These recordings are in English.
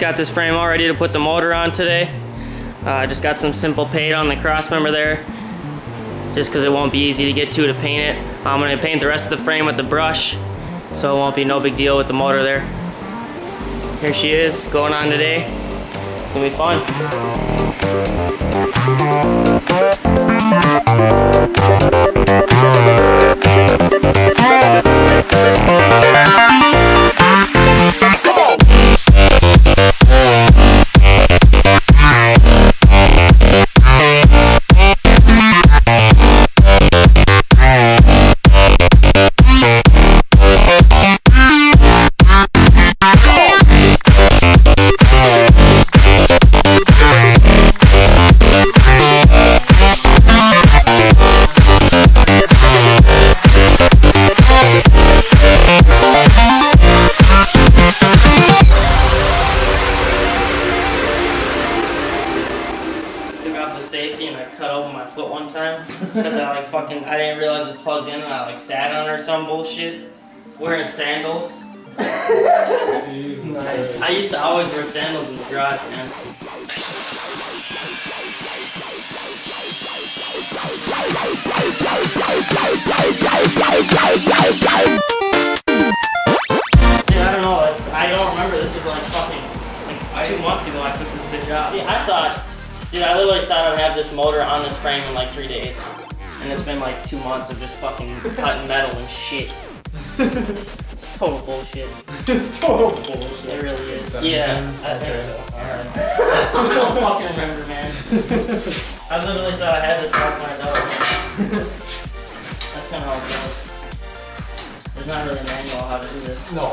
got this frame all ready to put the motor on today. I just got some simple paint on the cross member there, just because it won't be easy to get to paint it. I'm going to paint the rest of the frame with the brush, so it won't be no big deal with the motor there. Here she is, going on today. It's going to be fun. Safety, and I cut open my foot one time because I didn't realize it was plugged in, and I sat on it or some bullshit wearing sandals. I used to always wear sandals in the garage, man. Dude, I don't know, I don't remember. This was like 2 months ago I took this bitch out. See, Dude, I literally thought I'd have this motor on this frame in like 3 days. And it's been like 2 months of just fucking cutting metal and shit. It's total bullshit. It's total bullshit. It really is. Yeah, I think so. Alright. I don't fucking remember, man. I literally thought I had this off my nose. That's kind of how it goes. There's not really a manual on how to do this. No.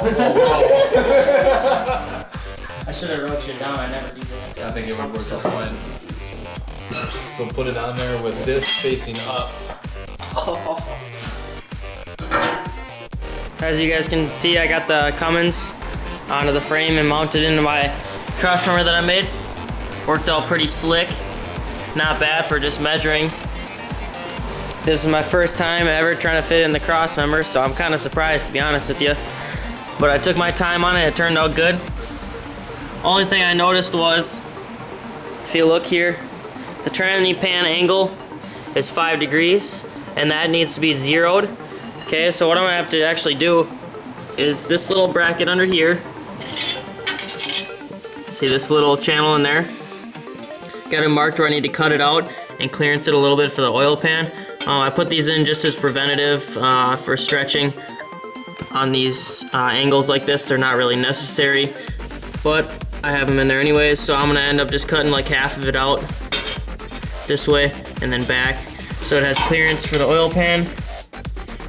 I should have wrote shit down. I never do that. I think it would work just fine. So put it on there with this facing up. As you guys can see, I got the Cummins onto the frame and mounted into my cross member that I made. Worked out pretty slick. Not bad for just measuring. This is my first time ever trying to fit in the cross member, so I'm kind of surprised, to be honest with you. But I took my time on it. It turned out good. Only thing I noticed was, if you look here, the tranny pan angle is 5 degrees, and that needs to be zeroed. Okay, so what I'm gonna have to actually do is this little bracket under here. See this little channel in there? Got it marked where I need to cut it out and clearance it a little bit for the oil pan. I put these in just as preventative for stretching on these angles like this. They're not really necessary, but I have them in there anyways, so I'm gonna end up just cutting like half of it out this way and then back, so it has clearance for the oil pan,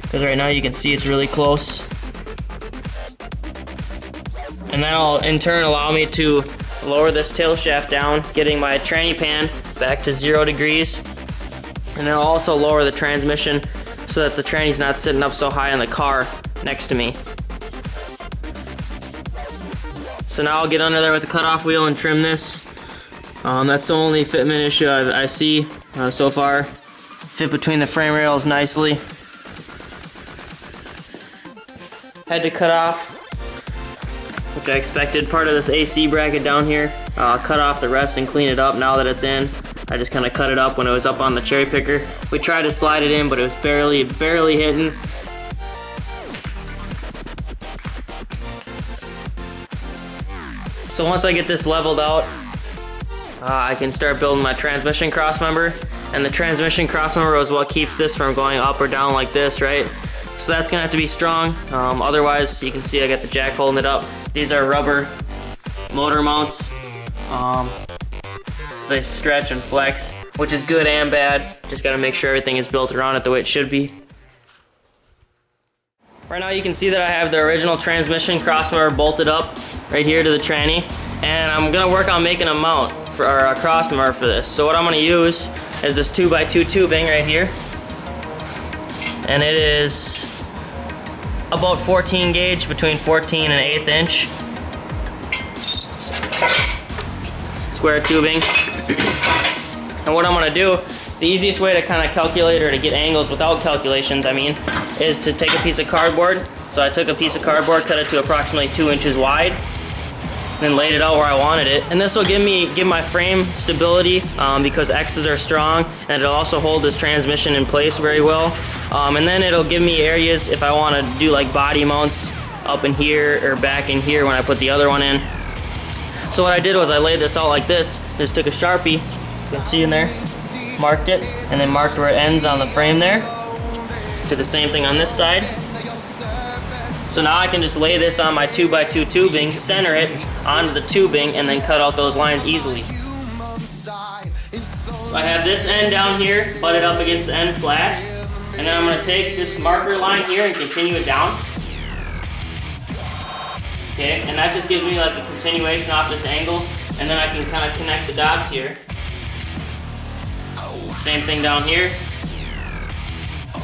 because right now you can see it's really close. And that'll in turn allow me to lower this tail shaft down, getting my tranny pan back to 0 degrees, and it'll also lower the transmission so that the tranny's not sitting up so high in the car next to me. So now I'll get under there with the cutoff wheel and trim this. That's the only fitment issue I see so far. Fit between the frame rails nicely. Had to cut off, which I expected, part of this AC bracket down here. Cut off the rest and clean it up now that it's in. I just kind of cut it up when it was up on the cherry picker. We tried to slide it in, but it was barely hitting. So once I get this leveled out, I can start building my transmission crossmember. And the transmission crossmember is what keeps this from going up or down like this, right? So that's gonna have to be strong. Otherwise, you can see I got the jack holding it up. These are rubber motor mounts. So they stretch and flex, which is good and bad. Just gotta make sure everything is built around it the way it should be. Right now you can see that I have the original transmission crossmember bolted up right here to the tranny, and I'm gonna work on making a mount for our crossmember for this. So what I'm gonna use is this 2x2 tubing right here, and it is about 14 gauge, between 14 and 1/8 inch. Square tubing. And what I'm gonna do, the easiest way to kind of calculate or to get angles without calculations, I mean, is to take a piece of cardboard. So I took a piece of cardboard, cut it to approximately 2 inches wide, then laid it out where I wanted it. And this will give my frame stability because X's are strong, and it'll also hold this transmission in place very well. And then it'll give me areas if I want to do like body mounts up in here or back in here when I put the other one in. So what I did was I laid this out like this, just took a Sharpie, you can see in there, marked it, and then marked where it ends on the frame there. Did the same thing on this side. So now I can just lay this on my 2x2 tubing, center it onto the tubing, and then cut out those lines easily. So I have this end down here, butted up against the end flat, and then I'm going to take this marker line here and continue it down. Okay, and that just gives me like a continuation off this angle, and then I can kind of connect the dots here. Same thing down here.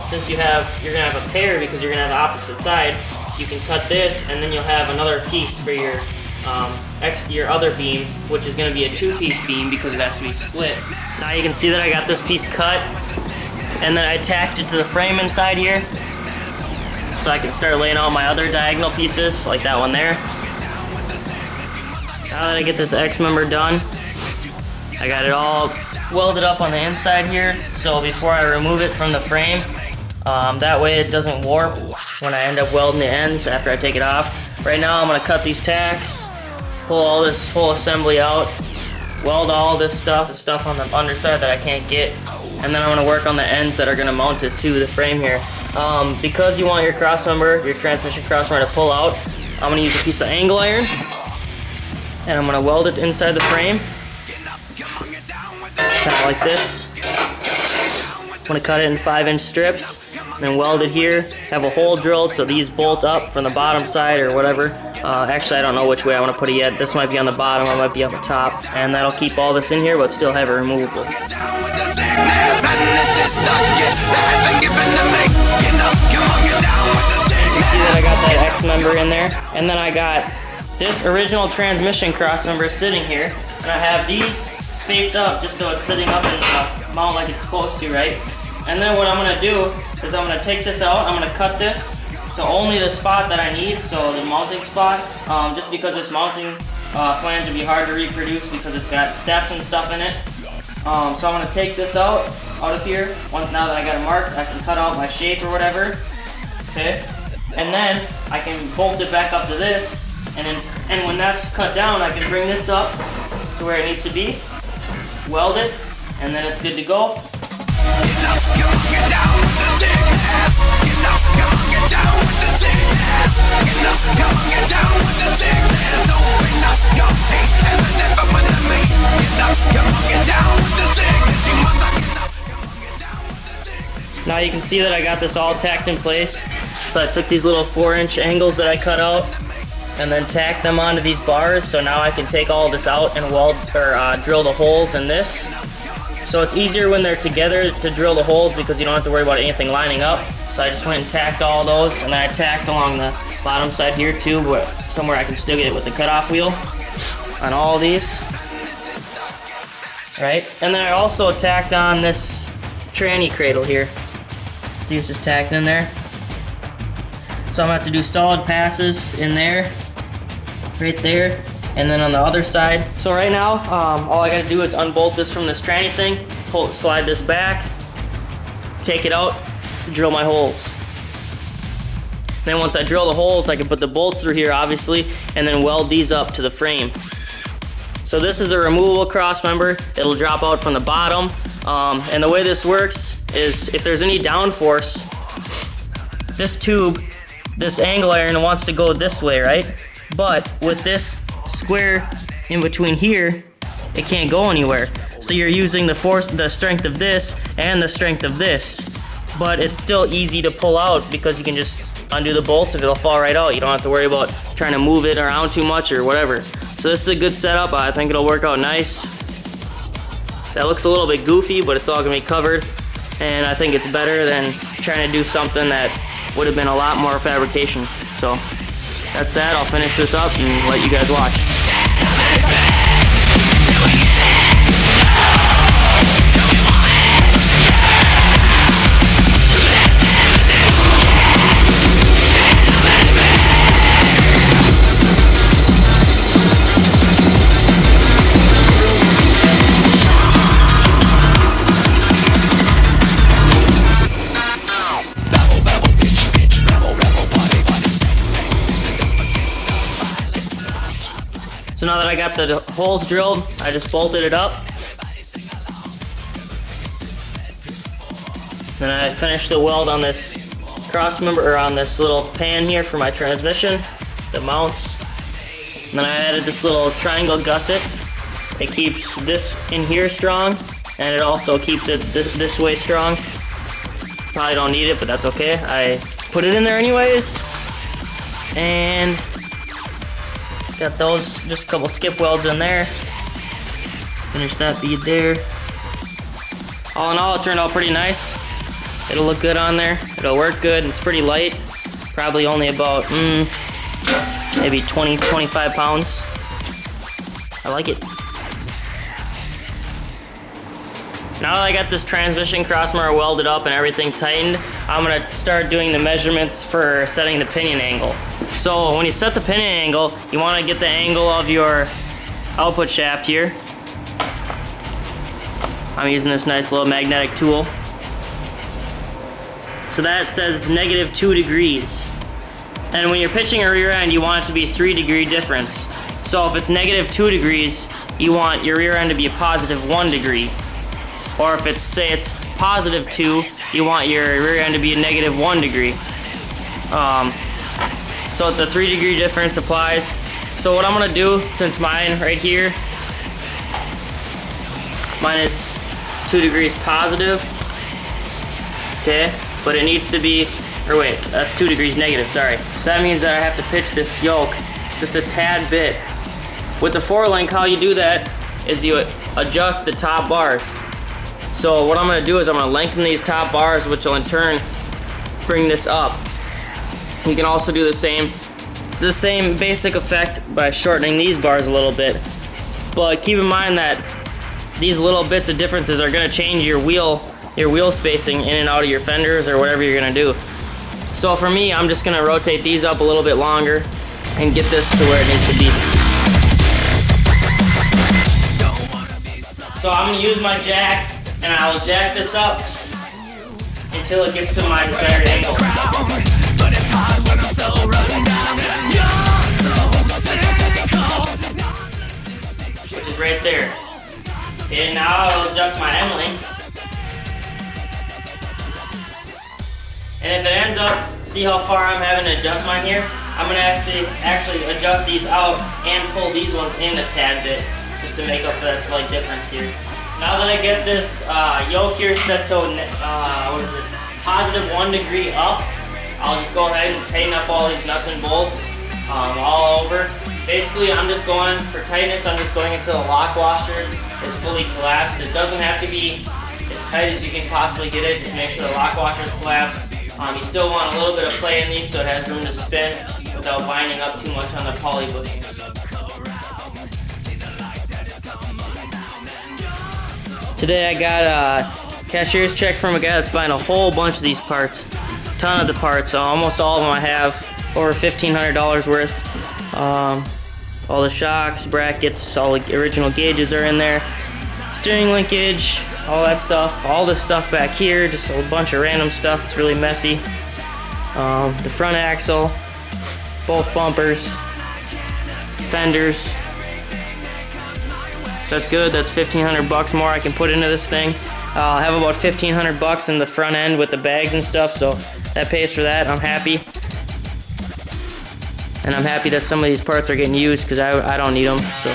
Since you're gonna have a pair because you're gonna have the opposite side, you can cut this, and then you'll have another piece for your other beam, which is gonna be a 2-piece beam because it has to be split. Now you can see that I got this piece cut, and then I tacked it to the frame inside here, so I can start laying out my other diagonal pieces, like that one there. Now that I get this X member done, I got it all welded up on the inside here, so before I remove it from the frame, that way it doesn't warp when I end up welding the ends after I take it off. Right now I'm going to cut these tacks, pull all this whole assembly out, weld all this stuff, the stuff on the underside that I can't get, and then I'm going to work on the ends that are going to mount it to the frame here. Because you want your crossmember, your transmission crossmember to pull out, I'm going to use a piece of angle iron, and I'm going to weld it inside the frame, kind of like this. I'm going to cut it in 5-inch strips, and then weld it here, have a hole drilled so these bolt up from the bottom side or whatever. Actually, I don't know which way I want to put it yet. This might be on the bottom, I might be on the top, and that'll keep all this in here but still have it removable. You see that I got that X member in there, and then I got this original transmission crossmember sitting here, and I have these spaced up just so it's sitting up in the mount like it's supposed to, right? And then what I'm going to do is I'm going to take this out, I'm going to cut this to only the spot that I need, so the mounting spot, just because this mounting flange would be hard to reproduce because it's got steps and stuff in it. So I'm going to take this out of here. Now that I got it marked, I can cut out my shape or whatever. Okay, and then I can bolt it back up to this, and when that's cut down, I can bring this up to where it needs to be, weld it, and then it's good to go. Now you can see that I got this all tacked in place. So I took these little 4-inch angles that I cut out and then tacked them onto these bars. So now I can take all this out and weld or drill the holes in this. So it's easier when they're together to drill the holes because you don't have to worry about anything lining up. So I just went and tacked all those, and then I tacked along the bottom side here too, but somewhere I can still get it with the cutoff wheel on all these. Right, and then I also tacked on this tranny cradle here. See, it's just tacked in there. So I'm gonna have to do solid passes in there, right there, and then on the other side. So right now, all I gotta do is unbolt this from this tranny thing, slide this back, take it out, drill my holes. Then once I drill the holes, I can put the bolts through here, obviously, and then weld these up to the frame. So this is a removable cross member. It'll drop out from the bottom. And the way this works is if there's any downforce, this tube, this angle iron wants to go this way, right? But with this square in between here, it can't go anywhere. So you're using the force, the strength of this and the strength of this. But it's still easy to pull out because you can just undo the bolts and it'll fall right out. You don't have to worry about trying to move it around too much or whatever. So this is a good setup. I think it'll work out nice. That looks a little bit goofy, but it's all gonna be covered. And I think it's better than trying to do something that would have been a lot more fabrication. So that's that. I'll finish this up and let you guys watch. that I got the holes drilled, I just bolted it up. Then I finished the weld on this cross member, or on this little pan here for my transmission that mounts. And then I added this little triangle gusset. It keeps this in here strong, and it also keeps it this way strong. Probably don't need it, but that's okay. I put it in there anyways. And got those, just a couple skip welds in there. Finish that bead there. All in all, it turned out pretty nice. It'll look good on there. It'll work good. It's pretty light. Probably only about maybe 20, 25 pounds. I like it. Now that I got this transmission crossmember welded up and everything tightened, I'm gonna start doing the measurements for setting the pinion angle. So when you set the pinion angle, you wanna get the angle of your output shaft here. I'm using this nice little magnetic tool. So that says it's -2 degrees. And when you're pitching a rear end, you want it to be 3-degree difference. So if it's -2 degrees, you want your rear end to be a +1 degree. Or if it's, say it's +2, you want your rear end to be a -1 degree. So the 3-degree difference applies. So what I'm gonna do, since mine right here, mine is 2 degrees positive, okay? But it needs to be, or wait, that's 2 degrees negative, sorry. So that means that I have to pitch this yoke just a tad bit. With the 4-link, how you do that is you adjust the top bars. So what I'm gonna do is I'm gonna lengthen these top bars, which will in turn bring this up. You can also do the same basic effect by shortening these bars a little bit. But keep in mind that these little bits of differences are gonna change your wheel spacing in and out of your fenders or whatever you're gonna do. So for me, I'm just gonna rotate these up a little bit longer and get this to where it needs to be. So I'm gonna use my jack and I'll jack this up until it gets to my desired angle. Which is right there. Okay, now I'll adjust my end lengths. And if it ends up, see how far I'm having to adjust mine here? I'm gonna have to actually adjust these out and pull these ones in a tad bit, just to make up for that slight difference here. Now that I get this yoke here set to, +1 degree up, I'll just go ahead and tighten up all these nuts and bolts all over. Basically, I'm just going, for tightness, I'm just going until the lock washer is fully collapsed. It doesn't have to be as tight as you can possibly get it, just make sure the lock washer is collapsed. You still want a little bit of play in these so it has room to spin without binding up too much on the poly bushing. Today I got a cashier's check from a guy that's buying a whole bunch of these parts. A ton of the parts, so almost all of them I have over $1,500 worth. All the shocks, brackets, all the original gauges are in there. Steering linkage, all that stuff. All this stuff back here, just a bunch of random stuff. It's really messy. The front axle, both bumpers, fenders. So that's good. That's $1,500 more I can put into this thing. I'll have about $1,500 in the front end with the bags and stuff, so that pays for that. I'm happy. And I'm happy that some of these parts are getting used because I don't need them. So.